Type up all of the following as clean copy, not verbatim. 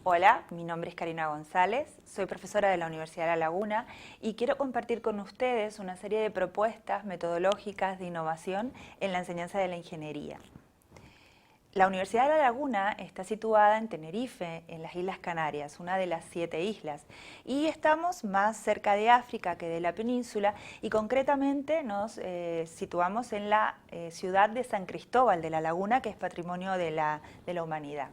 Hola, mi nombre es Karina González, soy profesora de la Universidad de La Laguna y quiero compartir con ustedes una serie de propuestas metodológicas de innovación en la enseñanza de la ingeniería. La Universidad de La Laguna está situada en Tenerife, en las Islas Canarias, una de las 7 islas, y estamos más cerca de África que de la península y concretamente nos situamos en la ciudad de San Cristóbal de La Laguna, que es patrimonio de la humanidad.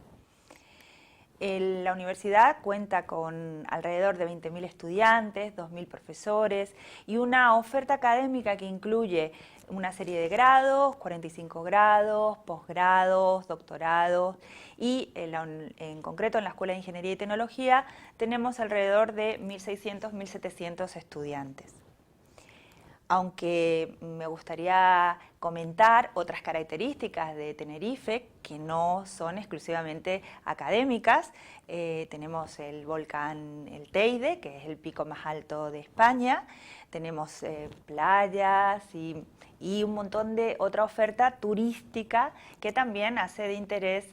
La universidad cuenta con alrededor de 20.000 estudiantes, 2.000 profesores y una oferta académica que incluye una serie de grados, 45 grados, posgrados, doctorados y en concreto en la Escuela de Ingeniería y Tecnología tenemos alrededor de 1.600, 1.700 estudiantes. Aunque me gustaría comentar otras características de Tenerife que no son exclusivamente académicas. Tenemos el volcán El Teide, que es el pico más alto de España, tenemos playas y un montón de otra oferta turística que también hace de interés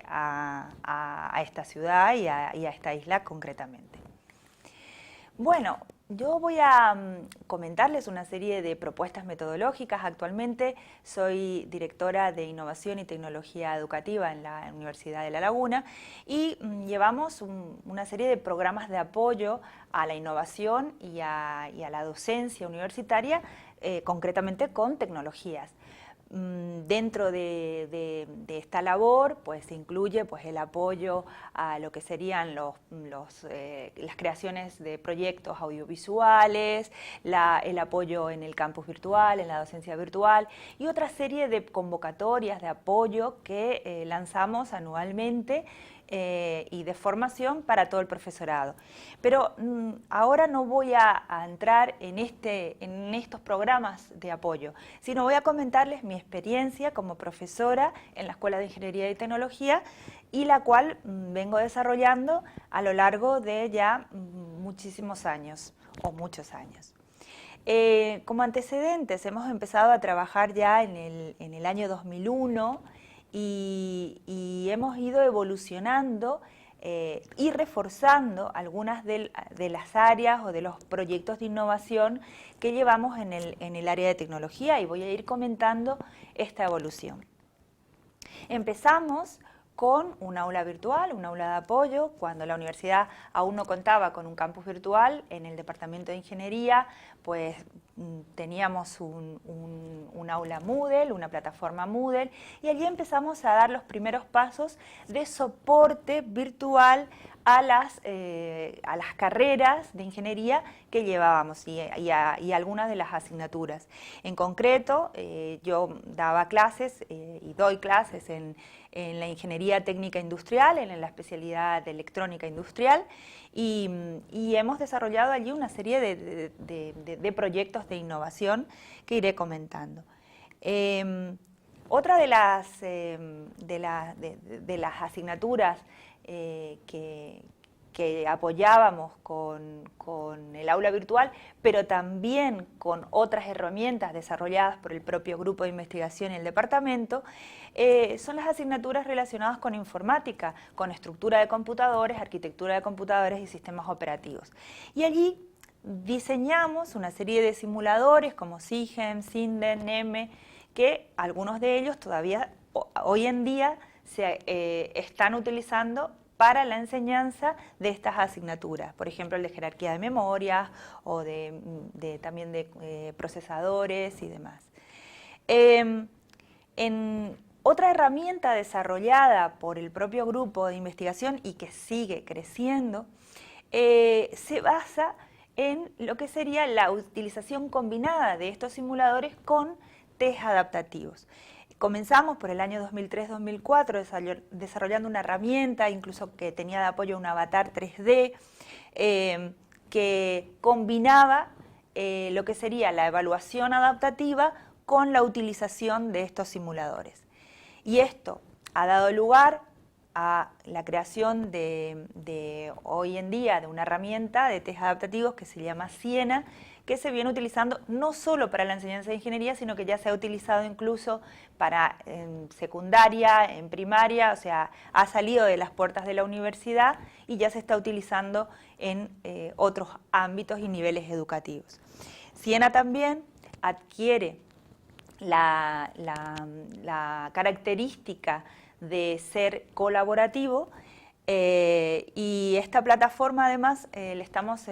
a esta ciudad y a esta isla concretamente. Bueno, yo voy a comentarles una serie de propuestas metodológicas. Actualmente soy directora de Innovación y Tecnología Educativa en la Universidad de La Laguna y llevamos una serie de programas de apoyo a la innovación y a la docencia universitaria, concretamente con tecnologías. Dentro de esta labor pues se incluye pues, el apoyo a lo que serían las creaciones de proyectos audiovisuales, el apoyo en el campus virtual, en la docencia virtual y otra serie de convocatorias de apoyo que lanzamos anualmente y de formación para todo el profesorado. Pero ahora no voy a entrar en estos programas de apoyo, sino voy a comentarles mi experiencia como profesora en la Escuela de Ingeniería y Tecnología y la cual vengo desarrollando a lo largo de ya muchísimos años o muchos años. Como antecedentes hemos empezado a trabajar ya en el año 2001 y hemos ido evolucionando y reforzando algunas de las áreas o de los proyectos de innovación que llevamos en el área de tecnología y voy a ir comentando esta evolución. Empezamos con un aula virtual, un aula de apoyo, cuando la universidad aún no contaba con un campus virtual. En el departamento de ingeniería pues teníamos un aula Moodle, una plataforma Moodle, y allí empezamos a dar los primeros pasos de soporte virtual a las carreras de ingeniería que llevábamos y algunas de las asignaturas. En concreto, yo daba clases y doy clases en la ingeniería técnica industrial, en la especialidad de electrónica industrial, y hemos desarrollado allí una serie de proyectos de innovación que iré comentando. Otra de las asignaturas que apoyábamos con el aula virtual, pero también con otras herramientas desarrolladas por el propio grupo de investigación y el departamento, son las asignaturas relacionadas con informática, con estructura de computadores, arquitectura de computadores y sistemas operativos. Y allí diseñamos una serie de simuladores como SIGEM, SINDEN, NEME, que algunos de ellos todavía hoy en día se están utilizando para la enseñanza de estas asignaturas, por ejemplo el de jerarquía de memorias o también de procesadores y demás. Otra herramienta desarrollada por el propio grupo de investigación y que sigue creciendo se basa en lo que sería la utilización combinada de estos simuladores con test adaptativos. Comenzamos por el año 2003-2004 desarrollando una herramienta, incluso que tenía de apoyo un avatar 3D, que combinaba lo que sería la evaluación adaptativa con la utilización de estos simuladores. Y esto ha dado lugar a la creación hoy en día de una herramienta de test adaptativos que se llama Siena, que se viene utilizando no solo para la enseñanza de ingeniería, sino que ya se ha utilizado incluso para secundaria, en primaria, o sea, ha salido de las puertas de la universidad y ya se está utilizando en otros ámbitos y niveles educativos. Siena también adquiere la característica de ser colaborativo, y esta plataforma además le estamos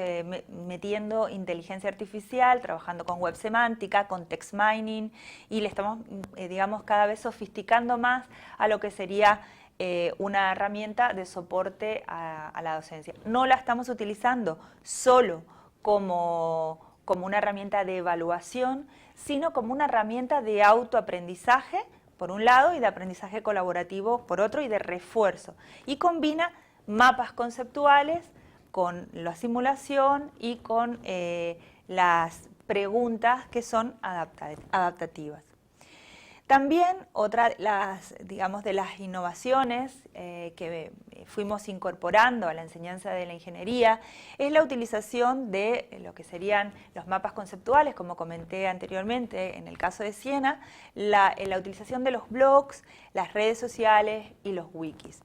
metiendo inteligencia artificial, trabajando con web semántica, con text mining, y le estamos, digamos, cada vez sofisticando más a lo que sería una herramienta de soporte a la docencia. No la estamos utilizando solo como una herramienta de evaluación, sino como una herramienta de autoaprendizaje, por un lado, y de aprendizaje colaborativo por otro, y de refuerzo. Y combina mapas conceptuales con la simulación y con las preguntas que son adaptativas. También otra digamos, de las innovaciones que fuimos incorporando a la enseñanza de la ingeniería es la utilización de lo que serían los mapas conceptuales, como comenté anteriormente en el caso de Siena, la utilización de los blogs, las redes sociales y los wikis.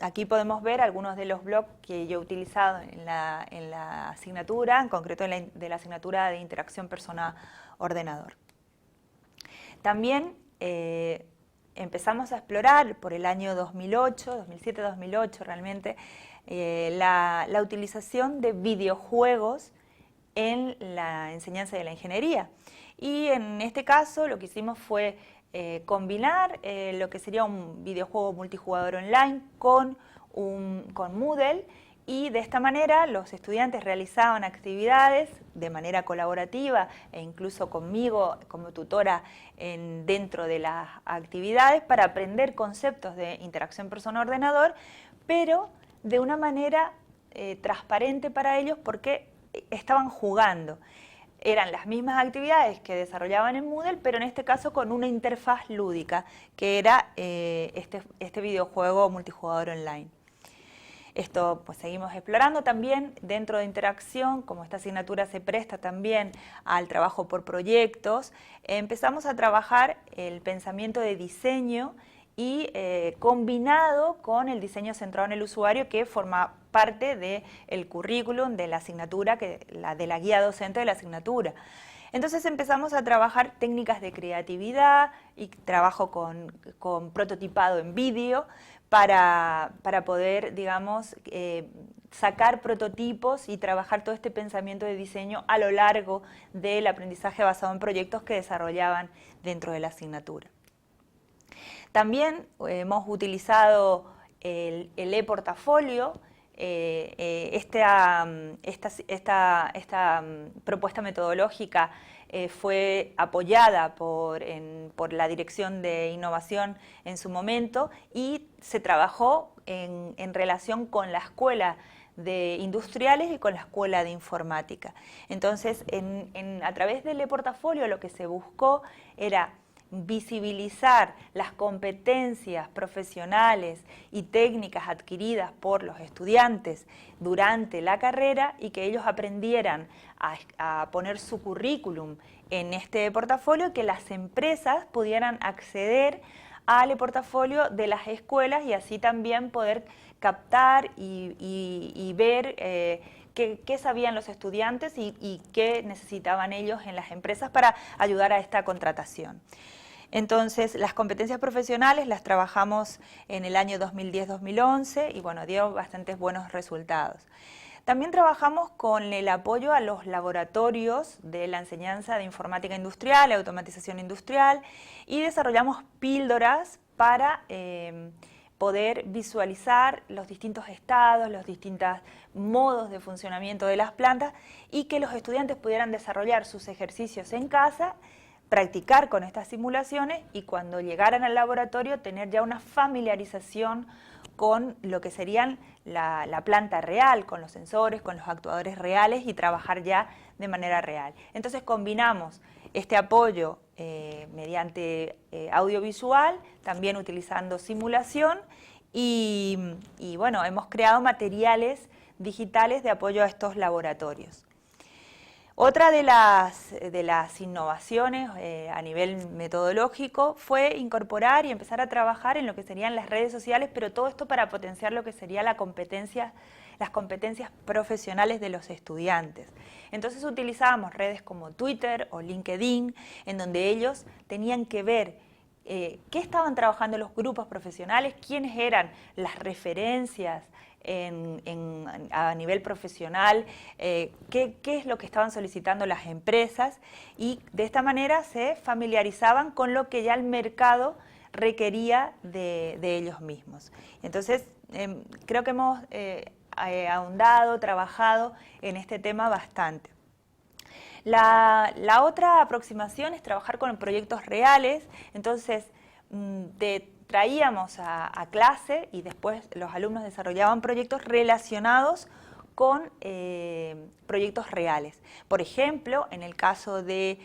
Aquí podemos ver algunos de los blogs que yo he utilizado en la asignatura, en concreto de la asignatura de interacción persona-ordenador. También empezamos a explorar por el año 2008, 2007-2008 realmente, la utilización de videojuegos en la enseñanza de la ingeniería. Y en este caso lo que hicimos fue combinar lo que sería un videojuego multijugador online con Moodle, y de esta manera los estudiantes realizaban actividades de manera colaborativa e incluso conmigo como tutora dentro de las actividades para aprender conceptos de interacción persona-ordenador, pero de una manera transparente para ellos porque estaban jugando. Eran las mismas actividades que desarrollaban en Moodle, pero en este caso con una interfaz lúdica, que era este videojuego multijugador online. Esto pues seguimos explorando también dentro de interacción, como esta asignatura se presta también al trabajo por proyectos, empezamos a trabajar el pensamiento de diseño y combinado con el diseño centrado en el usuario, que forma parte del currículum de la asignatura, de la guía docente de la asignatura. Entonces empezamos a trabajar técnicas de creatividad y trabajo con prototipado en vídeo para poder, digamos, sacar prototipos y trabajar todo este pensamiento de diseño a lo largo del aprendizaje basado en proyectos que desarrollaban dentro de la asignatura. También hemos utilizado el e-portafolio. Esta propuesta metodológica fue apoyada por la Dirección de Innovación en su momento y se trabajó en relación con la Escuela de Industriales y con la Escuela de Informática. Entonces, a través del e-portafolio lo que se buscó era visibilizar las competencias profesionales y técnicas adquiridas por los estudiantes durante la carrera y que ellos aprendieran a poner su currículum en este portafolio y que las empresas pudieran acceder al portafolio de las escuelas y así también poder captar y ver qué sabían los estudiantes y qué necesitaban ellos en las empresas para ayudar a esta contratación. Entonces, las competencias profesionales las trabajamos en el año 2010-2011 y bueno, dio bastantes buenos resultados. También trabajamos con el apoyo a los laboratorios de la enseñanza de informática industrial, automatización industrial, y desarrollamos píldoras para poder visualizar los distintos estados, los distintos modos de funcionamiento de las plantas y que los estudiantes pudieran desarrollar sus ejercicios en casa, practicar con estas simulaciones y cuando llegaran al laboratorio tener ya una familiarización con lo que serían la planta real, con los sensores, con los actuadores reales y trabajar ya de manera real. Entonces combinamos este apoyo mediante audiovisual, también utilizando simulación y bueno, hemos creado materiales digitales de apoyo a estos laboratorios. Otra de las innovaciones a nivel metodológico fue incorporar y empezar a trabajar en lo que serían las redes sociales, pero todo esto para potenciar lo que sería las competencias profesionales de los estudiantes. Entonces utilizábamos redes como Twitter o LinkedIn, en donde ellos tenían que ver qué estaban trabajando los grupos profesionales, quiénes eran las referencias a nivel profesional, qué es lo que estaban solicitando las empresas, y de esta manera se familiarizaban con lo que ya el mercado requería de ellos mismos. Entonces, creo que hemos ahondado, trabajado en este tema bastante. La otra aproximación es trabajar con proyectos reales. Entonces traíamos a clase y después los alumnos desarrollaban proyectos relacionados con proyectos reales. Por ejemplo, en el caso de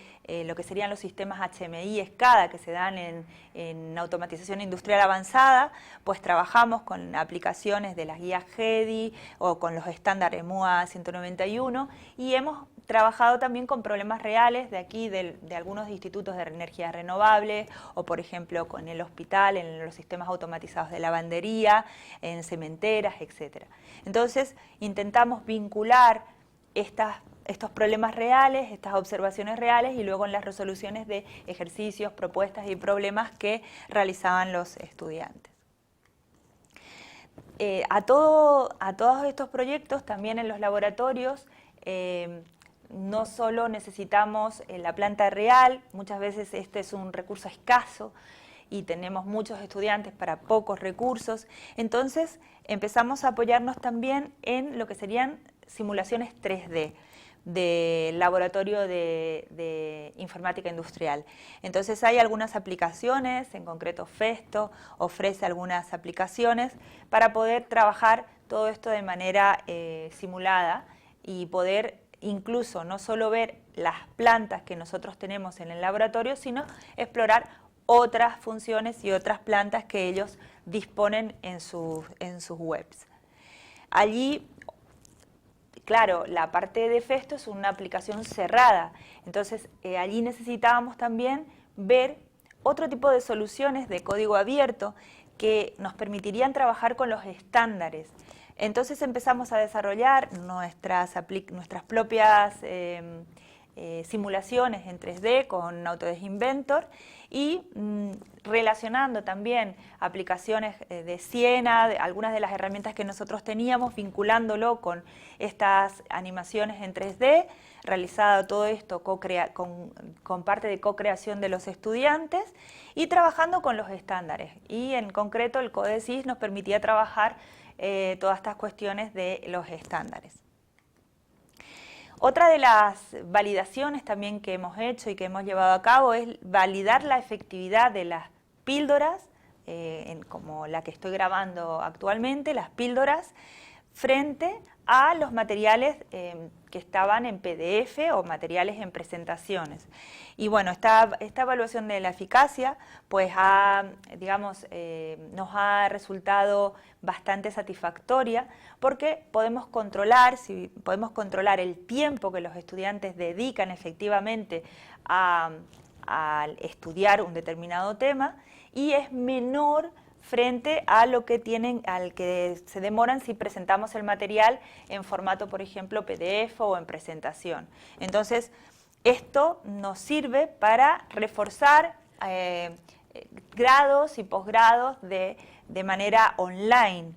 lo que serían los sistemas HMI SCADA que se dan en automatización industrial avanzada, pues trabajamos con aplicaciones de las guías GEDI o con los estándares MUA 191, y hemos trabajado también con problemas reales de aquí, de algunos institutos de energías renovables, o por ejemplo con el hospital, en los sistemas automatizados de lavandería, en cementeras, etc. Entonces intentamos vincular estos problemas reales, estas observaciones reales, y luego en las resoluciones de ejercicios, propuestas y problemas que realizaban los estudiantes. A todos estos proyectos, también en los laboratorios, no solo necesitamos la planta real, muchas veces este es un recurso escaso y tenemos muchos estudiantes para pocos recursos. Entonces empezamos a apoyarnos también en lo que serían simulaciones 3D del laboratorio de informática industrial. Entonces hay algunas aplicaciones, en concreto Festo ofrece algunas aplicaciones para poder trabajar todo esto de manera simulada y poder incluso no solo ver las plantas que nosotros tenemos en el laboratorio, sino explorar otras funciones y otras plantas que ellos disponen en sus webs. Allí, claro, la parte de Festo es una aplicación cerrada, entonces allí necesitábamos también ver otro tipo de soluciones de código abierto que nos permitirían trabajar con los estándares. Entonces empezamos a desarrollar nuestras propias simulaciones en 3D con Autodesk Inventor y relacionando también aplicaciones de Siena, algunas de las herramientas que nosotros teníamos, vinculándolo con estas animaciones en 3D, realizado todo esto con parte de co-creación de los estudiantes y trabajando con los estándares. Y en concreto el CODESYS nos permitía trabajar todas estas cuestiones de los estándares. Otra de las validaciones también que hemos hecho y que hemos llevado a cabo es validar la efectividad de las píldoras, como la que estoy grabando actualmente, las píldoras, frente a los materiales que estaban en PDF o materiales en presentaciones. Y bueno, esta evaluación de la eficacia pues nos ha resultado bastante satisfactoria, porque podemos controlar el tiempo que los estudiantes dedican efectivamente a estudiar un determinado tema, y es menor frente a lo que al que se demoran si presentamos el material en formato, por ejemplo, PDF o en presentación. Entonces, esto nos sirve para reforzar grados y posgrados de manera online,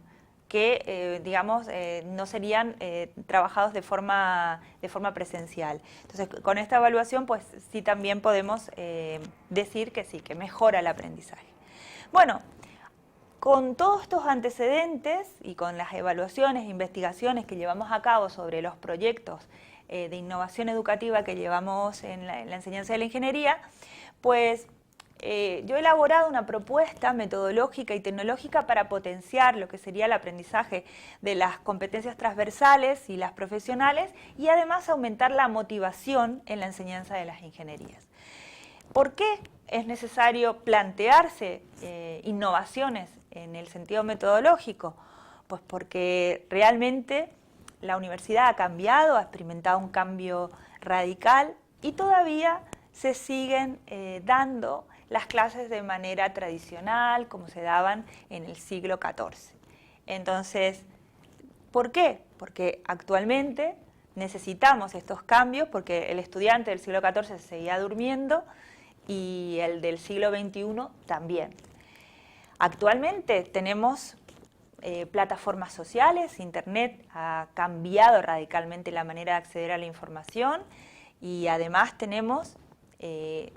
que no serían trabajados de forma presencial. Entonces, con esta evaluación, pues sí también podemos decir que sí, que mejora el aprendizaje. Bueno, con todos estos antecedentes y con las evaluaciones e investigaciones que llevamos a cabo sobre los proyectos de innovación educativa que llevamos en la enseñanza de la ingeniería, pues yo he elaborado una propuesta metodológica y tecnológica para potenciar lo que sería el aprendizaje de las competencias transversales y las profesionales, y además aumentar la motivación en la enseñanza de las ingenierías. ¿Por qué es necesario plantearse innovaciones en el sentido metodológico? Pues porque realmente la universidad ha cambiado, ha experimentado un cambio radical y todavía se siguen dando las clases de manera tradicional, como se daban en el siglo XIV. Entonces, ¿por qué? Porque actualmente necesitamos estos cambios, porque el estudiante del siglo XIV seguía durmiendo y el del siglo XXI también. Actualmente tenemos plataformas sociales, Internet ha cambiado radicalmente la manera de acceder a la información y además tenemos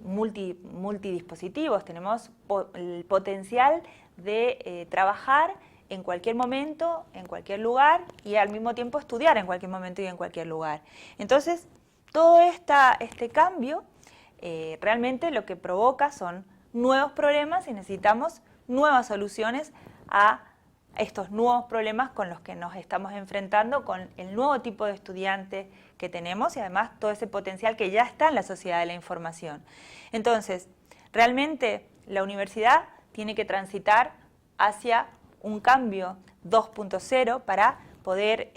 multidispositivos, tenemos el potencial de trabajar en cualquier momento, en cualquier lugar y al mismo tiempo estudiar en cualquier momento y en cualquier lugar. Entonces, todo este cambio realmente lo que provoca son nuevos problemas y necesitamos nuevas soluciones a estos nuevos problemas con los que nos estamos enfrentando, con el nuevo tipo de estudiante que tenemos y además todo ese potencial que ya está en la sociedad de la información. Entonces, realmente la universidad tiene que transitar hacia un cambio 2.0 para poder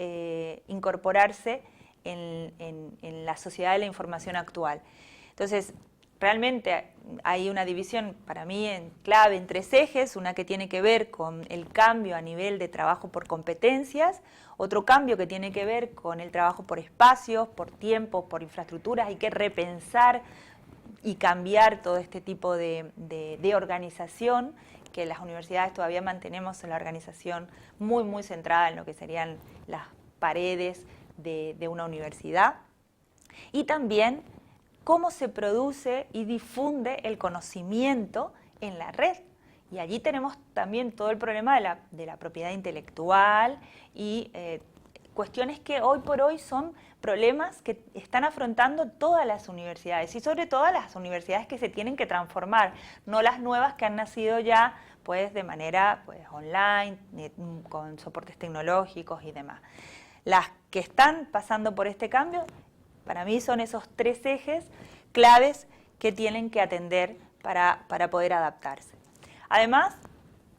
incorporarse en la sociedad de la información actual. Entonces, realmente hay una división para mí en clave en 3 ejes, una que tiene que ver con el cambio a nivel de trabajo por competencias, otro cambio que tiene que ver con el trabajo por espacios, por tiempos, por infraestructuras. Hay que repensar y cambiar todo este tipo de organización, que las universidades todavía mantenemos en la organización muy centrada en lo que serían las paredes de una universidad. Y también cómo se produce y difunde el conocimiento en la red. Y allí tenemos también todo el problema de la propiedad intelectual y cuestiones que hoy por hoy son problemas que están afrontando todas las universidades y sobre todo las universidades que se tienen que transformar, no las nuevas que han nacido ya pues de manera online, con soportes tecnológicos y demás. Las que están pasando por este cambio, para mí son esos 3 ejes claves que tienen que atender para poder adaptarse. Además,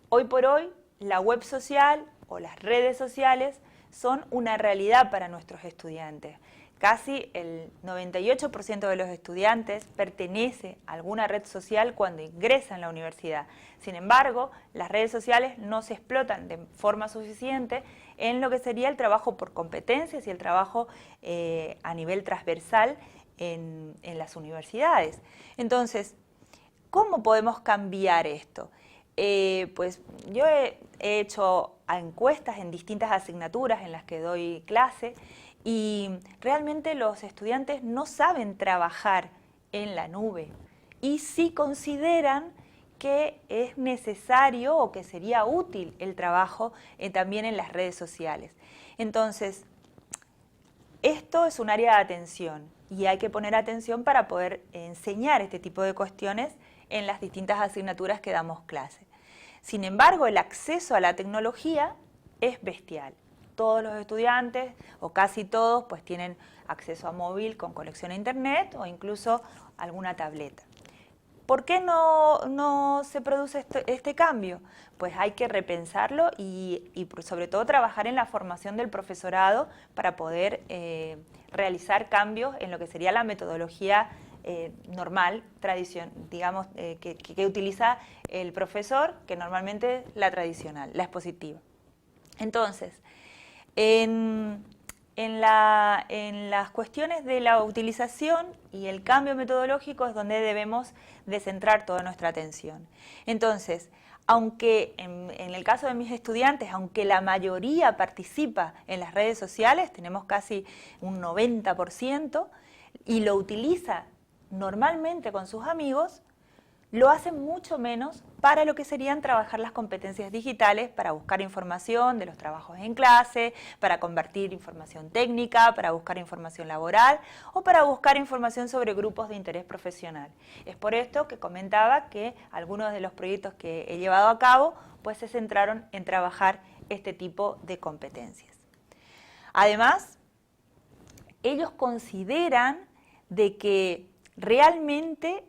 hoy por hoy, la web social o las redes sociales son una realidad para nuestros estudiantes. Casi el 98% de los estudiantes pertenece a alguna red social cuando ingresa en la universidad. Sin embargo, las redes sociales no se explotan de forma suficiente en lo que sería el trabajo por competencias y el trabajo a nivel transversal en las universidades. Entonces, ¿cómo podemos cambiar esto? Pues yo he hecho encuestas en distintas asignaturas en las que doy clase y realmente los estudiantes no saben trabajar en la nube y sí consideran que es necesario o que sería útil el trabajo también en las redes sociales. Entonces, esto es un área de atención y hay que poner atención para poder enseñar este tipo de cuestiones en las distintas asignaturas que damos clase. Sin embargo, el acceso a la tecnología es bestial. Todos los estudiantes, o casi todos, pues tienen acceso a móvil con conexión a internet o incluso alguna tableta. ¿Por qué no se produce este cambio? Pues hay que repensarlo y sobre todo trabajar en la formación del profesorado para poder realizar cambios en lo que sería la metodología normal, digamos, que utiliza el profesor, que normalmente es la tradicional, la expositiva. Entonces, en las cuestiones de la utilización y el cambio metodológico es donde debemos de centrar toda nuestra atención. Entonces, aunque en el caso de mis estudiantes, aunque la mayoría participa en las redes sociales, tenemos casi un 90%, y lo utiliza normalmente con sus amigos, lo hacen mucho menos para lo que serían trabajar las competencias digitales, para buscar información de los trabajos en clase, para convertir información técnica, para buscar información laboral o para buscar información sobre grupos de interés profesional. Es por esto que comentaba que algunos de los proyectos que he llevado a cabo pues se centraron en trabajar este tipo de competencias. Además, ellos consideran de que realmente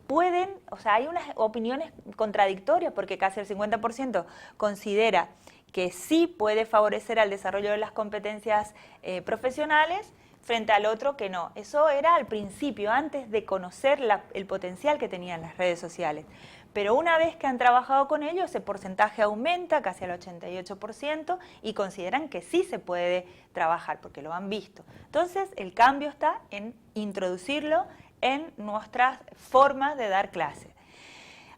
pueden, o sea, hay unas opiniones contradictorias porque casi el 50% considera que sí puede favorecer al desarrollo de las competencias profesionales frente al otro que no. Eso era al principio, antes de conocer el potencial que tenían las redes sociales. Pero una vez que han trabajado con ello, ese porcentaje aumenta casi al 88% y consideran que sí se puede trabajar porque lo han visto. Entonces, el cambio está en introducirlo en nuestras formas de dar clases.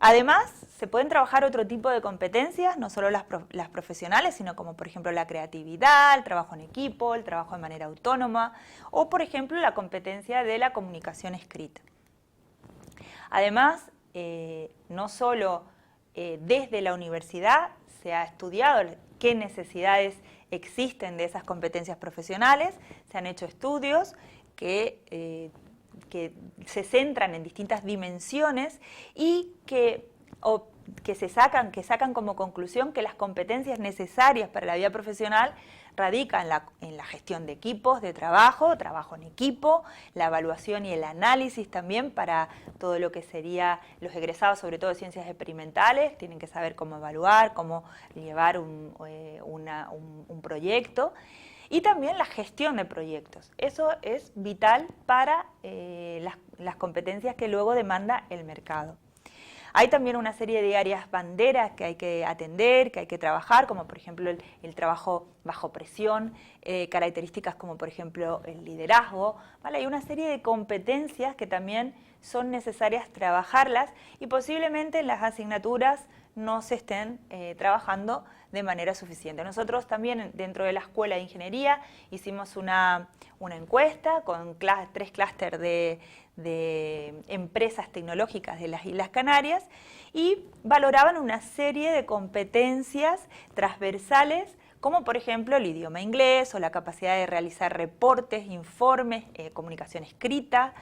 Además, se pueden trabajar otro tipo de competencias, no solo las profesionales, sino como por ejemplo la creatividad, el trabajo en equipo, el trabajo de manera autónoma o por ejemplo la competencia de la comunicación escrita. Además, no solo desde la universidad se ha estudiado qué necesidades existen de esas competencias profesionales, se han hecho estudios que se centran en distintas dimensiones y que sacan como conclusión que las competencias necesarias para la vida profesional radican en la gestión de equipos de trabajo en equipo, la evaluación y el análisis también para todo lo que sería los egresados, sobre todo de ciencias experimentales, tienen que saber cómo evaluar, cómo llevar un proyecto. Y también la gestión de proyectos. Eso es vital para las competencias que luego demanda el mercado. Hay también una serie de áreas banderas que hay que atender, que hay que trabajar, como por ejemplo el trabajo bajo presión, características como por ejemplo el liderazgo, ¿vale? Hay una serie de competencias que también son necesarias trabajarlas y posiblemente en las asignaturas no se estén trabajando de manera suficiente. Nosotros también dentro de la Escuela de Ingeniería hicimos una encuesta con 3 clústeres de empresas tecnológicas de las Islas Canarias y valoraban una serie de competencias transversales como por ejemplo el idioma inglés o la capacidad de realizar reportes, informes, comunicación escrita,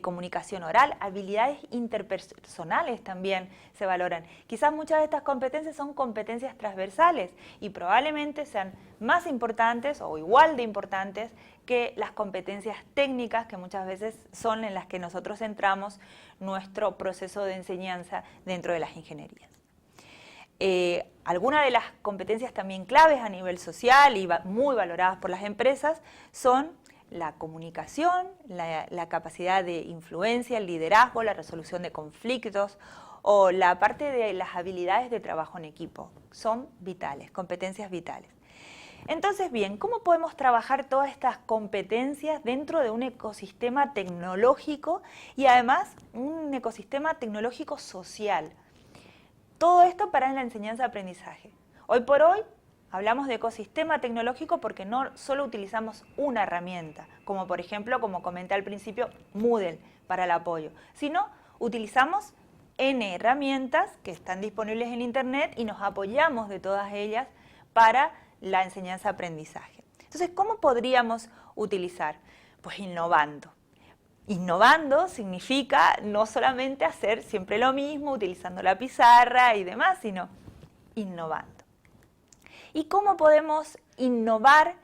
comunicación oral, habilidades interpersonales también se valoran. Quizás muchas de estas competencias son competencias transversales y probablemente sean más importantes o igual de importantes que las competencias técnicas que muchas veces son en las que nosotros centramos nuestro proceso de enseñanza dentro de las ingenierías. Algunas de las competencias también claves a nivel social y muy valoradas por las empresas son la comunicación, la capacidad de influencia, el liderazgo, la resolución de conflictos o la parte de las habilidades de trabajo en equipo. Son vitales, competencias vitales. Entonces, bien, ¿cómo podemos trabajar todas estas competencias dentro de un ecosistema tecnológico y además un ecosistema tecnológico social? Todo esto para la enseñanza-aprendizaje. Hoy por hoy hablamos de ecosistema tecnológico porque no solo utilizamos una herramienta, como por ejemplo, como comenté al principio, Moodle para el apoyo, sino utilizamos N herramientas que están disponibles en Internet y nos apoyamos de todas ellas para la enseñanza-aprendizaje. Entonces, ¿cómo podríamos utilizar? Pues innovando. Innovando significa no solamente hacer siempre lo mismo, utilizando la pizarra y demás, sino innovando. ¿Y cómo podemos innovar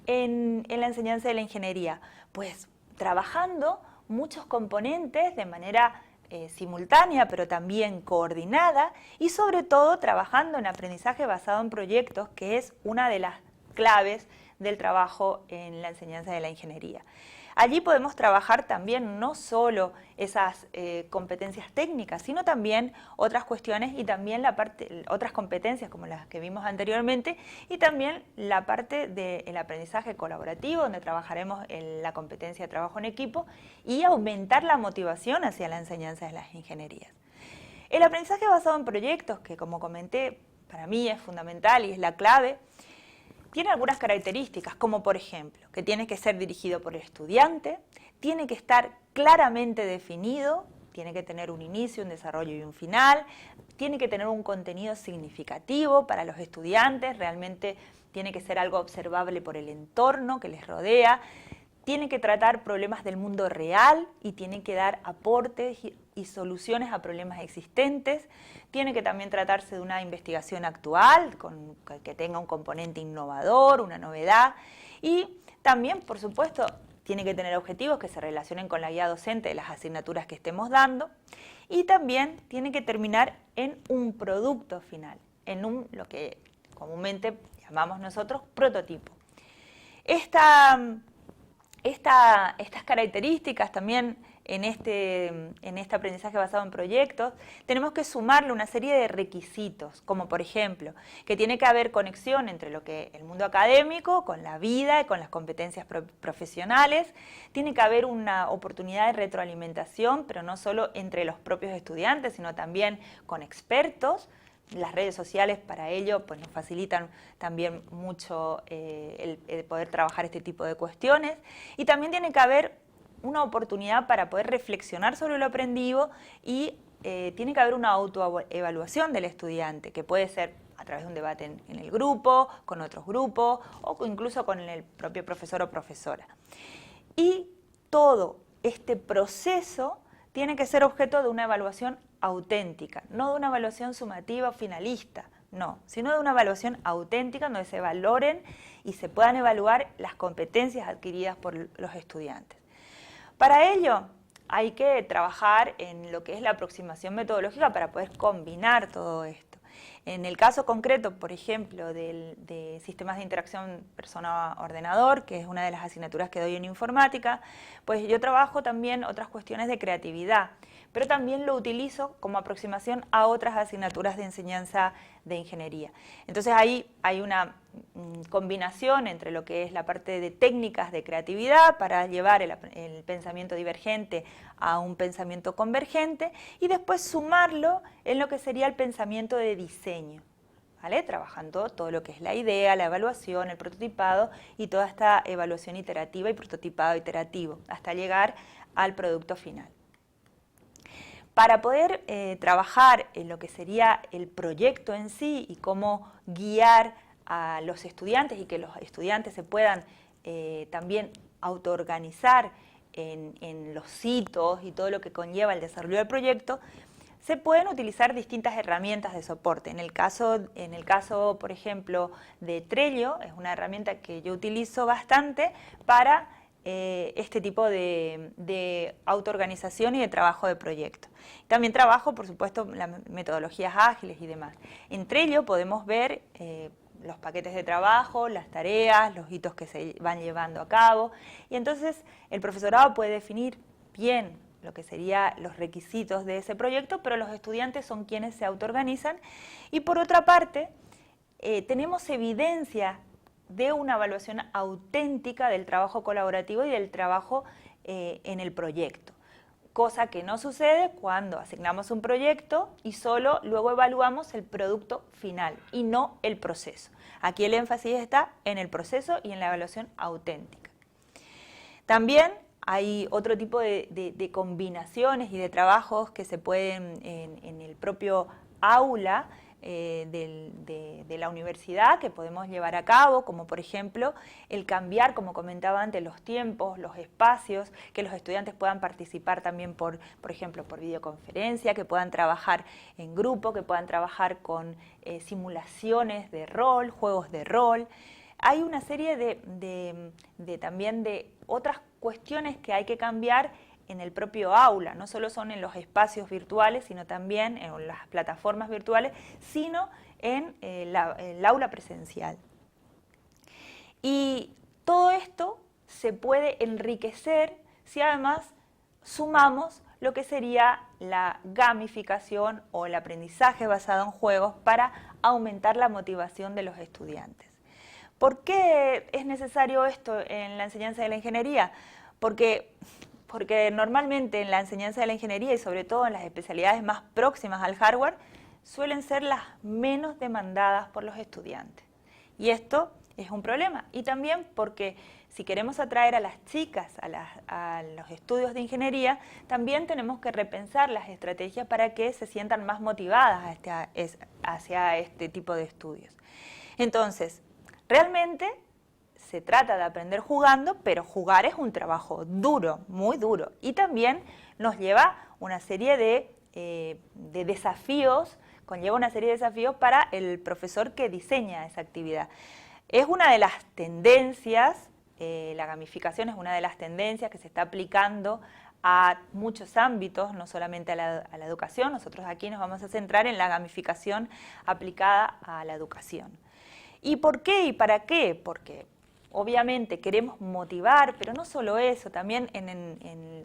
en la enseñanza de la ingeniería? Pues trabajando muchos componentes de manera simultánea, pero también coordinada y sobre todo trabajando en aprendizaje basado en proyectos, que es una de las claves del trabajo en la enseñanza de la ingeniería. Allí podemos trabajar también no solo esas competencias técnicas, sino también otras cuestiones y también otras competencias como las que vimos anteriormente y también la parte del aprendizaje colaborativo, donde trabajaremos en la competencia de trabajo en equipo y aumentar la motivación hacia la enseñanza de las ingenierías. El aprendizaje basado en proyectos, que como comenté, para mí es fundamental y es la clave, tiene algunas características, como por ejemplo, que tiene que ser dirigido por el estudiante, tiene que estar claramente definido, tiene que tener un inicio, un desarrollo y un final, tiene que tener un contenido significativo para los estudiantes, realmente tiene que ser algo observable por el entorno que les rodea, tiene que tratar problemas del mundo real y tiene que dar aportes y soluciones a problemas existentes. Tiene que también tratarse de una investigación actual, que tenga un componente innovador, una novedad. Y también, por supuesto, tiene que tener objetivos que se relacionen con la guía docente de las asignaturas que estemos dando. Y también tiene que terminar en un producto final, en lo que comúnmente llamamos nosotros prototipo. Estas características también en este aprendizaje basado en proyectos, tenemos que sumarle una serie de requisitos, como por ejemplo, que tiene que haber conexión entre lo que el mundo académico, con la vida y con las competencias profesionales, tiene que haber una oportunidad de retroalimentación, pero no solo entre los propios estudiantes, sino también con expertos. Las redes sociales para ello pues, nos facilitan también mucho el poder trabajar este tipo de cuestiones, y también tiene que haber una oportunidad para poder reflexionar sobre lo aprendido y tiene que haber una autoevaluación del estudiante, que puede ser a través de un debate en el grupo, con otros grupos o incluso con el propio profesor o profesora. Y todo este proceso tiene que ser objeto de una evaluación auténtica, no de una evaluación sumativa o finalista, no, sino de una evaluación auténtica donde se valoren y se puedan evaluar las competencias adquiridas por los estudiantes. Para ello hay que trabajar en lo que es la aproximación metodológica para poder combinar todo esto. En el caso concreto, por ejemplo, de sistemas de interacción persona-ordenador, que es una de las asignaturas que doy en informática, pues yo trabajo también otras cuestiones de creatividad, pero también lo utilizo como aproximación a otras asignaturas de enseñanza de ingeniería. Entonces ahí hay una combinación entre lo que es la parte de técnicas de creatividad para llevar el pensamiento divergente a un pensamiento convergente y después sumarlo en lo que sería el pensamiento de diseño, ¿vale? Trabajando todo lo que es la idea, la evaluación, el prototipado y toda esta evaluación iterativa y prototipado iterativo hasta llegar al producto final. Para poder trabajar en lo que sería el proyecto en sí y cómo guiar a los estudiantes y que los estudiantes se puedan también autoorganizar en los hitos y todo lo que conlleva el desarrollo del proyecto, se pueden utilizar distintas herramientas de soporte. En el caso, por ejemplo, de Trello, es una herramienta que yo utilizo bastante para este tipo de autoorganización y de trabajo de proyecto. También trabajo, por supuesto, las metodologías ágiles y demás. En Trello podemos ver los paquetes de trabajo, las tareas, los hitos que se van llevando a cabo, y entonces el profesorado puede definir bien lo que serían los requisitos de ese proyecto, pero los estudiantes son quienes se autoorganizan. Y por otra parte, tenemos evidencia de una evaluación auténtica del trabajo colaborativo y del trabajo en el proyecto, cosa que no sucede cuando asignamos un proyecto y solo luego evaluamos el producto final y no el proceso. Aquí el énfasis está en el proceso y en la evaluación auténtica. También hay otro tipo de combinaciones y de trabajos que se pueden en el propio aula de la universidad que podemos llevar a cabo, como por ejemplo el cambiar, como comentaba antes, los tiempos, los espacios, que los estudiantes puedan participar también por ejemplo, por videoconferencia, que puedan trabajar en grupo, que puedan trabajar con simulaciones de rol, juegos de rol. Hay una serie también de otras cuestiones que hay que cambiar en el propio aula, no solo son en los espacios virtuales, sino también en las plataformas virtuales, sino en el aula presencial. Y todo esto se puede enriquecer si además sumamos lo que sería la gamificación o el aprendizaje basado en juegos para aumentar la motivación de los estudiantes. ¿Por qué es necesario esto en la enseñanza de la ingeniería? Porque normalmente en la enseñanza de la ingeniería y sobre todo en las especialidades más próximas al hardware suelen ser las menos demandadas por los estudiantes. Y esto es un problema. Y también porque si queremos atraer a las chicas a los estudios de ingeniería, también tenemos que repensar las estrategias para que se sientan más motivadas hacia este tipo de estudios. Entonces, realmente se trata de aprender jugando, pero jugar es un trabajo duro, muy duro, y también nos lleva una serie de desafíos, conlleva una serie de desafíos para el profesor que diseña esa actividad. Es una de las tendencias, la gamificación es una de las tendencias que se está aplicando a muchos ámbitos, no solamente a la educación. Nosotros aquí nos vamos a centrar en la gamificación aplicada a la educación. ¿Y por qué y para qué? Porque obviamente queremos motivar, pero no solo eso, también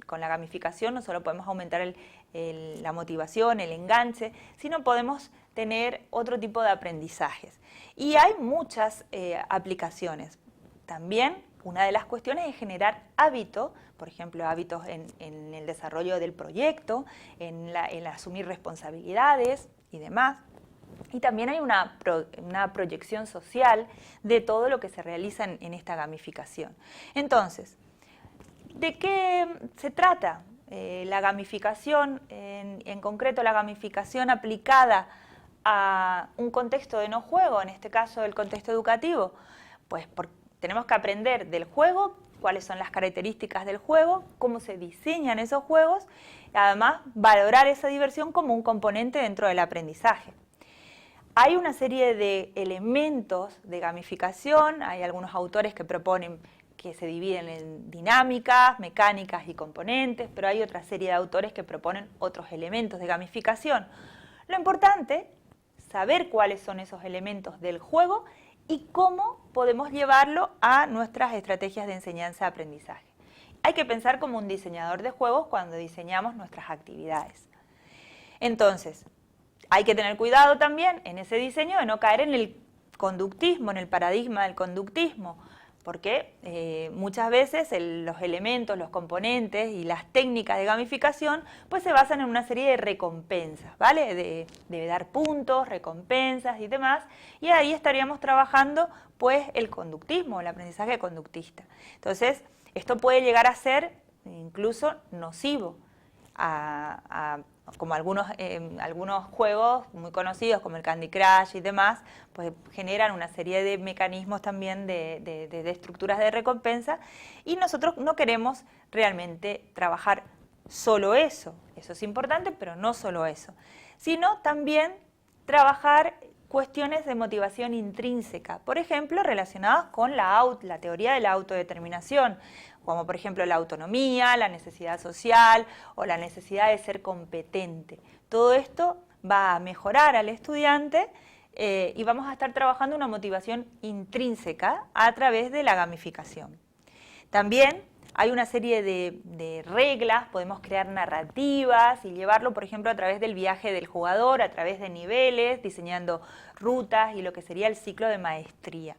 con la gamificación no solo podemos aumentar la motivación, el enganche, sino podemos tener otro tipo de aprendizajes. Y hay muchas aplicaciones. También una de las cuestiones es generar hábitos, por ejemplo, hábitos en el desarrollo del proyecto, en asumir responsabilidades y demás. Y también hay una proyección social de todo lo que se realiza en esta gamificación. Entonces, ¿de qué se trata? La gamificación, en concreto la gamificación aplicada a un contexto de no juego, en este caso el contexto educativo, pues tenemos que aprender del juego, cuáles son las características del juego, cómo se diseñan esos juegos, y además valorar esa diversión como un componente dentro del aprendizaje. Hay una serie de elementos de gamificación, hay algunos autores que proponen que se dividen en dinámicas, mecánicas y componentes, pero hay otra serie de autores que proponen otros elementos de gamificación. Lo importante es saber cuáles son esos elementos del juego y cómo podemos llevarlo a nuestras estrategias de enseñanza-aprendizaje. Hay que pensar como un diseñador de juegos cuando diseñamos nuestras actividades. Entonces, hay que tener cuidado también en ese diseño de no caer en el conductismo, en el paradigma del conductismo, porque muchas veces los elementos, los componentes y las técnicas de gamificación pues se basan en una serie de recompensas, ¿vale? De dar puntos, recompensas y demás, y ahí estaríamos trabajando pues el conductismo, el aprendizaje conductista. Entonces, esto puede llegar a ser incluso nocivo como algunos juegos muy conocidos como el Candy Crush y demás, pues generan una serie de mecanismos también de estructuras de recompensa, y nosotros no queremos realmente trabajar solo eso es importante, pero no solo eso, sino también trabajar cuestiones de motivación intrínseca, por ejemplo, relacionadas con la teoría de la autodeterminación, como por ejemplo la autonomía, la necesidad social o la necesidad de ser competente. Todo esto va a mejorar al estudiante y vamos a estar trabajando una motivación intrínseca a través de la gamificación. También hay una serie de reglas, podemos crear narrativas y llevarlo, por ejemplo, a través del viaje del jugador, a través de niveles, diseñando rutas y lo que sería el ciclo de maestría.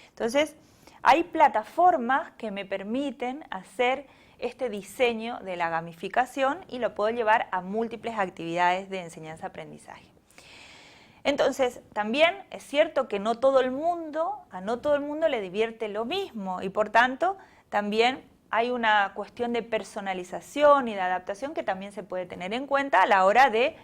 Entonces, hay plataformas que me permiten hacer este diseño de la gamificación y lo puedo llevar a múltiples actividades de enseñanza-aprendizaje. Entonces, también es cierto que a no todo el mundo le divierte lo mismo y por tanto también hay una cuestión de personalización y de adaptación que también se puede tener en cuenta a la hora de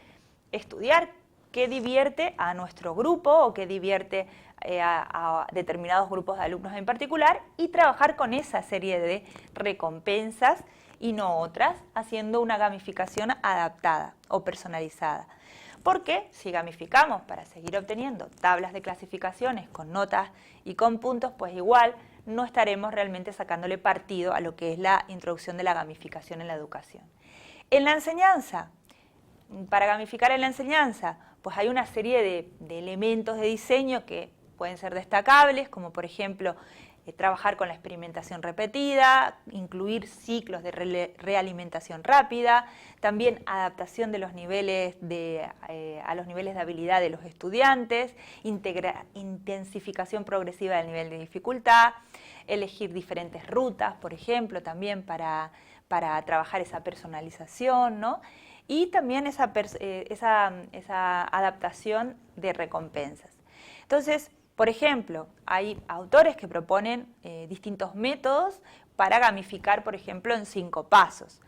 estudiar qué divierte a nuestro grupo o qué divierte a determinados grupos de alumnos en particular y trabajar con esa serie de recompensas y no otras, haciendo una gamificación adaptada o personalizada. Porque si gamificamos para seguir obteniendo tablas de clasificaciones con notas y con puntos, pues igual no estaremos realmente sacándole partido a lo que es la introducción de la gamificación en la educación. En la enseñanza, para gamificar en la enseñanza, pues hay una serie de elementos de diseño que pueden ser destacables, como por ejemplo trabajar con la experimentación repetida, incluir ciclos de realimentación rápida, también adaptación de los niveles a los niveles de habilidad de los estudiantes, intensificación progresiva del nivel de dificultad, elegir diferentes rutas, por ejemplo, también para trabajar esa personalización, ¿no? Y también esa adaptación de recompensas. Entonces, por ejemplo, hay autores que proponen distintos métodos para gamificar, por ejemplo, en 5 pasos.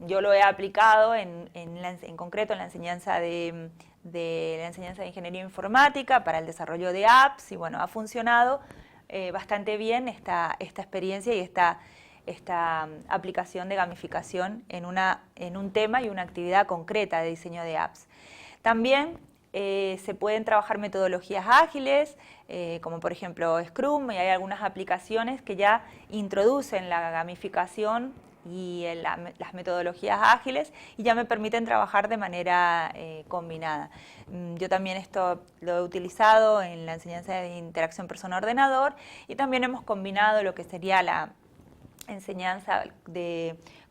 Yo lo he aplicado en concreto en la enseñanza de ingeniería informática para el desarrollo de apps y bueno, ha funcionado bastante bien esta experiencia y esta aplicación de gamificación en un tema y una actividad concreta de diseño de apps. También se pueden trabajar metodologías ágiles, como por ejemplo Scrum, y hay algunas aplicaciones que ya introducen la gamificación y las metodologías ágiles, y ya me permiten trabajar de manera combinada. Yo también esto lo he utilizado en la enseñanza de interacción persona-ordenador, y también hemos combinado lo que sería la enseñanza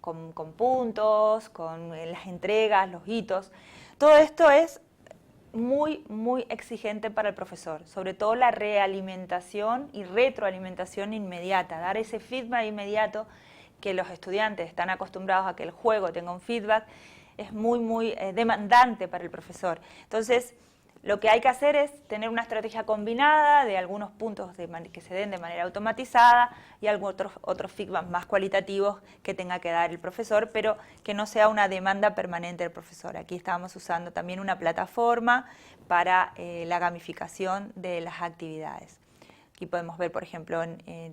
con puntos, con las entregas, los hitos. Todo esto es muy, muy exigente para el profesor, sobre todo la realimentación y retroalimentación inmediata, dar ese feedback inmediato que los estudiantes están acostumbrados a que el juego tenga un feedback, es muy, muy demandante para el profesor. Entonces, lo que hay que hacer es tener una estrategia combinada de algunos puntos que se den de manera automatizada y algunos otros feedback más cualitativos que tenga que dar el profesor, pero que no sea una demanda permanente del profesor. Aquí estamos usando también una plataforma para la gamificación de las actividades. Aquí podemos ver, por ejemplo,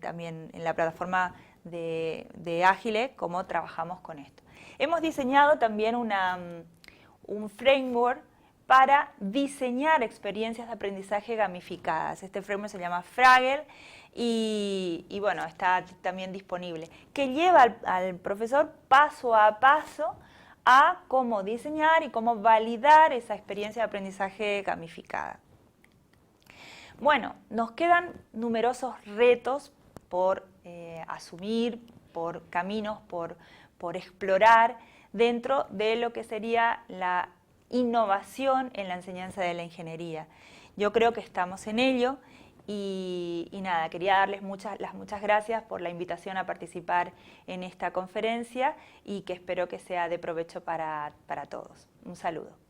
también en la plataforma de Ágile cómo trabajamos con esto. Hemos diseñado también un framework para diseñar experiencias de aprendizaje gamificadas. Este framework se llama Fraggle y bueno, está también disponible, que lleva al profesor paso a paso a cómo diseñar y cómo validar esa experiencia de aprendizaje gamificada. Bueno, nos quedan numerosos retos por asumir, por caminos, por explorar dentro de lo que sería la innovación en la enseñanza de la ingeniería. Yo creo que estamos en ello y nada, quería darles las muchas gracias por la invitación a participar en esta conferencia y que espero que sea de provecho para todos. Un saludo.